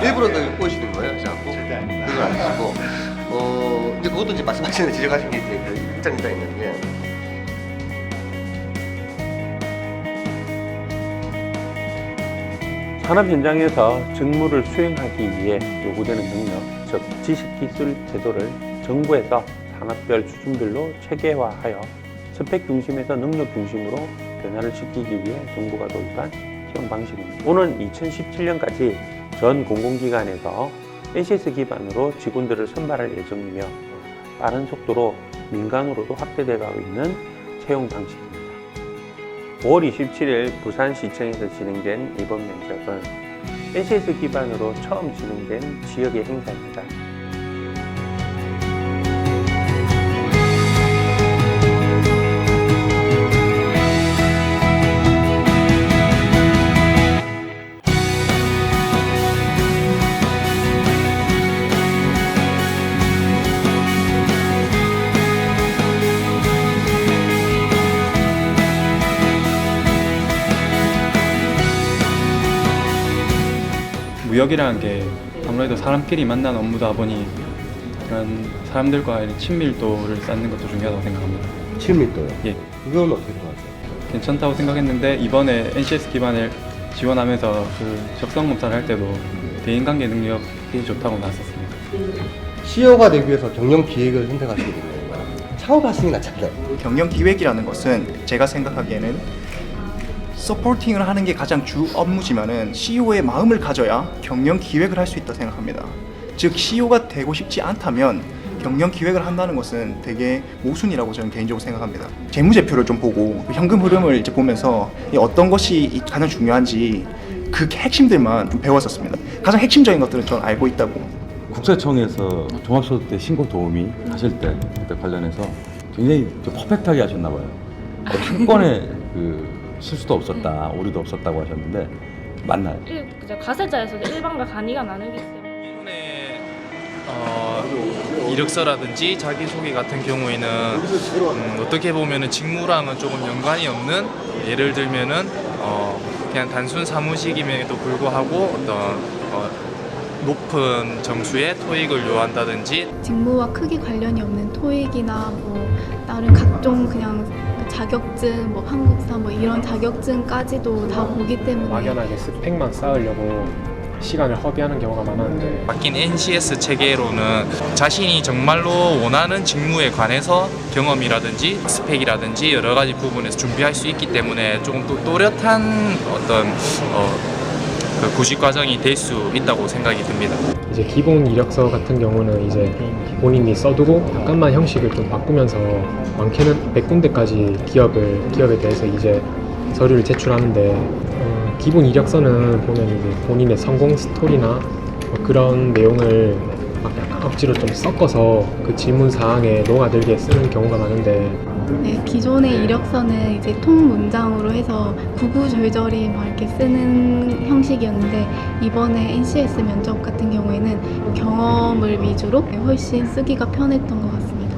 일부러 더 꼬시는 거예요, 하지 않고? 절대 아닙니다. 그건 아니시고, 이제 그것도 이제 말씀하신 대로 지적하신 게 이제 그 입장이다 있는 게. 산업 현장에서 직무를 수행하기 위해 요구되는 능력, 즉 지식기술 제도를 정부에서 산업별 수준별로 체계화하여 스펙 중심에서 능력 중심으로 변화를 시키기 위해 정부가 도입한 시험 방식입니다. 오는 2017년까지 전 공공기관에서 NCS 기반으로 직원들을 선발할 예정이며 빠른 속도로 민간으로도 확대되어 가고 있는 채용 방식입니다. 5월 27일 부산시청에서 진행된 이번 면접은 NCS 기반으로 처음 진행된 지역의 행사입니다. 무역이라는 게 아무래도 사람끼리 만나는 업무다 보니 그런 사람들과의 친밀도를 쌓는 것도 중요하다고 생각합니다. 친밀도요? 예, 그건 어떻게 생각하세요? 괜찮다고 생각했는데 이번에 NCS 기반을 지원하면서 그 적성 검사를 할 때도 대인관계 능력이 좋다고 나왔었습니다. CEO가 되기 위해서 경영 기획을 선택하시게 된 건가요? 창업하시는 게 낫잖아요. 경영 기획이라는 것은 제가 생각하기에는 서포팅을 하는 게 가장 주 업무지만은 CEO의 마음을 가져야 경영 기획을 할 수 있다 생각합니다. 즉 CEO가 되고 싶지 않다면 경영 기획을 한다는 것은 되게 모순이라고 저는 개인적으로 생각합니다. 재무제표를 좀 보고 현금 흐름을 이제 보면서 어떤 것이 가장 중요한지 그 핵심들만 좀 배웠었습니다. 가장 핵심적인 것들은 저는 알고 있다고. 국세청에서 종합소득세 신고 도우미 하실 때 그때 관련해서 굉장히 좀 퍼펙트하게 하셨나 봐요. 한 건의 그 실수도 없었다, 오류도 없었다고 하셨는데 맞나요? 가세자에서도 일반과 간이가 나누기 때문에 이력서라든지 자기소개 같은 경우에는 어떻게 보면은 직무랑은 조금 연관이 없는, 예를 들면은 그냥 단순 사무직임에도 불구하고 높은 점수의 토익을 요한다든지 직무와 크게 관련이 없는 토익이나 뭐 다른 각종 그냥 자격증, 뭐 한국사 뭐 이런 자격증까지도 다 보기 때문에 막연하게 스펙만 쌓으려고 시간을 허비하는 경우가 많았는데 바뀐 NCS 체계로는 자신이 정말로 원하는 직무에 관해서 경험이라든지 스펙이라든지 여러 가지 부분에서 준비할 수 있기 때문에 조금 또 또렷한 어떤 그 구직 과정이 될 수 있다고 생각이 듭니다. 이제 기본 이력서 같은 경우는 이제 본인이 써두고 약간만 형식을 좀 바꾸면서 많게는 100군데까지 기업에 대해서 이제 서류를 제출하는데 기본 이력서는 보면 이제 본인의 성공 스토리나 뭐 그런 내용을 막 약간 억지로 좀 섞어서 그 질문 사항에 녹아들게 쓰는 경우가 많은데 네, 기존의 이력서는 이제 통 문장으로 해서 구구절절히 막 이렇게 쓰는 형식이었는데 이번에 NCS 면접 같은 경우에는 경험을 위주로 훨씬 쓰기가 편했던 것 같습니다.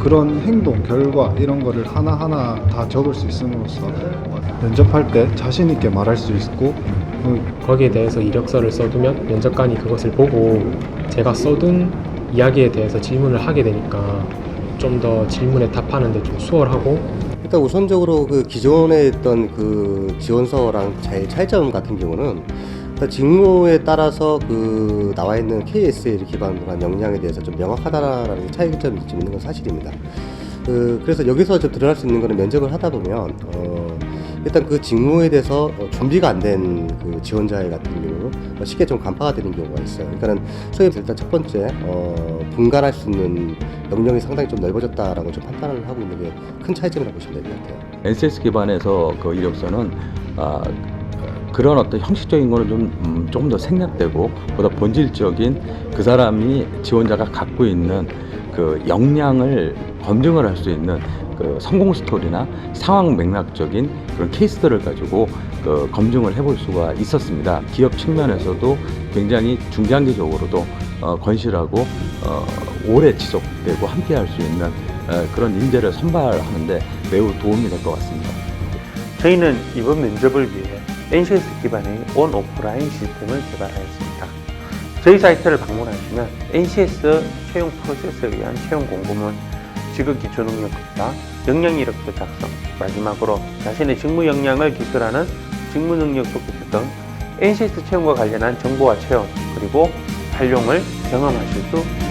그런 행동, 결과 이런 거를 하나하나 다 적을 수 있음으로써 면접할 때 자신 있게 말할 수 있고 거기에 대해서 이력서를 써두면 면접관이 그것을 보고 제가 써둔 이야기에 대해서 질문을 하게 되니까 좀 더 질문에 답하는데 좀 수월하고. 일단 우선적으로 그 기존에 있던 그 지원서랑 차이점 같은 경우는 일단 직무에 따라서 그 나와 있는 KSL 기반으로 한 역량에 대해서 좀 명확하다라는 차이점이 좀 있는 건 사실입니다. 그래서 여기서 좀 드러날 수 있는 거는 면접을 하다 보면 일단 그 직무에 대해서 준비가 안 된 그 지원자의 같은 경우 쉽게 좀 간파가 되는 경우가 있어요. 그러니까는 소위 일단 첫 번째 분간할 수 있는 역량이 상당히 좀 넓어졌다라고 좀 판단을 하고 있는 게 큰 차이점이라고 보시면 될 것 같아요. NCS 기반에서 그 이력서는 그런 어떤 형식적인 거는 조금 더 생략되고 보다 본질적인 그 사람이 지원자가 갖고 있는 그 역량을 검증을 할 수 있는 그 성공 스토리나 상황 맥락적인 그런 케이스들을 가지고 그 검증을 해볼 수가 있었습니다. 기업 측면에서도 굉장히 중장기적으로도 건실하고 오래 지속되고 함께할 수 있는 그런 인재를 선발하는데 매우 도움이 될 것 같습니다. 저희는 이번 면접을 위해 NCS 기반의 온-오프라인 시스템을 개발하였습니다. 저희 사이트를 방문하시면 NCS 채용 프로세스에 의한 채용 공고문, 지극히 초능력 검사, 역량 이력서 작성, 마지막으로 자신의 직무 역량을 기술하는 직무 능력 소개서 등 NCS 채용과 관련한 정보와 체험, 그리고 활용을 경험하실 수 있습니다.